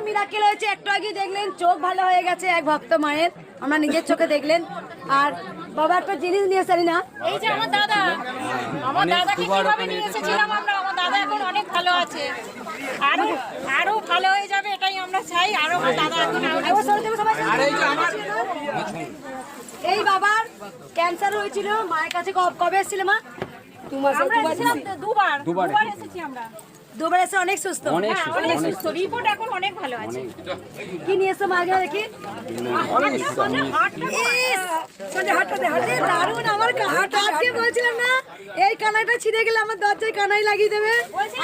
Miracle হয়েছে, একটু আগে দেখলেন চোখ ভালো হয়ে গেছে এক ভক্ত মায়ের, আমরা নিজের চোখে দেখলেন। আর বাবা একটা জিনিস নিয়ে এসেছি না, এই যে আমার দাদাকে কিভাবে নিয়ে এসেছিলাম আমরা, আমার দাদা এখন অনেক ভালো আছে, আরো ভালো হয়ে যাবে এটাই আমরা চাই। আরো আমার দাদা এখন এই বাবার ক্যান্সার হয়েছিল, মায়ের কাছে কবে এসেছিল মা? দুবার এসেছি আমরা, দুবার এসে অনেক সুস্থ, অনেক সুস্থ, রিপোর্ট এখন অনেক ভালো আছে। কি নিয়ে এসছো মাকে দেখি? দারুণ, আমার আজকে বলছিলাম না এই কানাইটা ছিঁড়ে গেলে আমার দরজায় কানাই লাগিয়ে দেবে।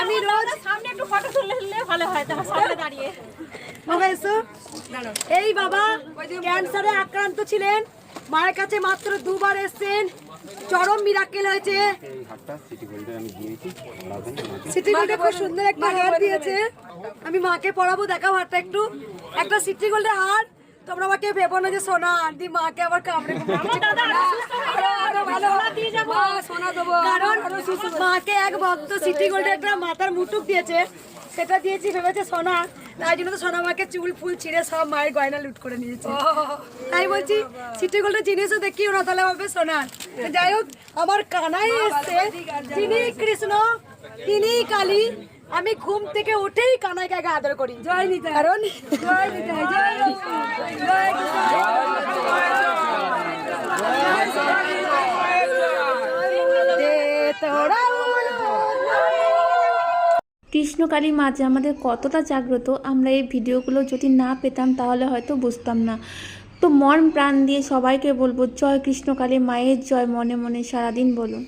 আমি রোজ সামনে একটু ফটো তুললে ভালো হয়, তোমার সামনে দাঁড়িয়ে। বাবা এসো। এই বাবা ক্যান্সারে আক্রান্ত ছিলেন, মায়ের কাছে মাত্র দুবার এসেছেন, চরম মিরাকেল হয়েছে। সিটি গোল্ডে খুব সুন্দর একটা হার দিয়েছে, আমি মাকে পড়াবো, দেখাও হারটা একটু। একটা সিটি গোল্ডের হার, তোমরা আমাকে ভেবো না যে সোনা আর দি মাকে আবার কামড়ে কারণ মাকে এক ভক্ত সিটি গোল্ডের একটা মাথার মুটুক দিয়েছে, সেটা দিয়েছি ভেবেছে সোনা, তাই জন্য তো সোনা মাকে চুল ফুল ছিঁড়ে সব মায়ের গয়না লুট করে নিয়েছে। তাই বলছি সিটি গোল্ডের জিনিসও দেখিও না, তাহলে হবে সোনার। যাই হোক, আমার কানাই এসছে, তিনি কৃষ্ণ তিনি কালী, আমি ঘুম থেকে উঠেই কানাইকে আগে আদর করি। জয় নিতা, কারণ জয় নিতা, জয় কৃষ্ণকালী মা যে আমাদের কতটা জাগ্রত, আমরা এই ভিডিওগুলো যদি না পেতাম তাহলে হয়তো বুঝতাম না। তো মন প্রাণ দিয়ে সবাইকে বলবো জয় কৃষ্ণকালী মায়ের জয়, মনে মনে সারাদিন বলো।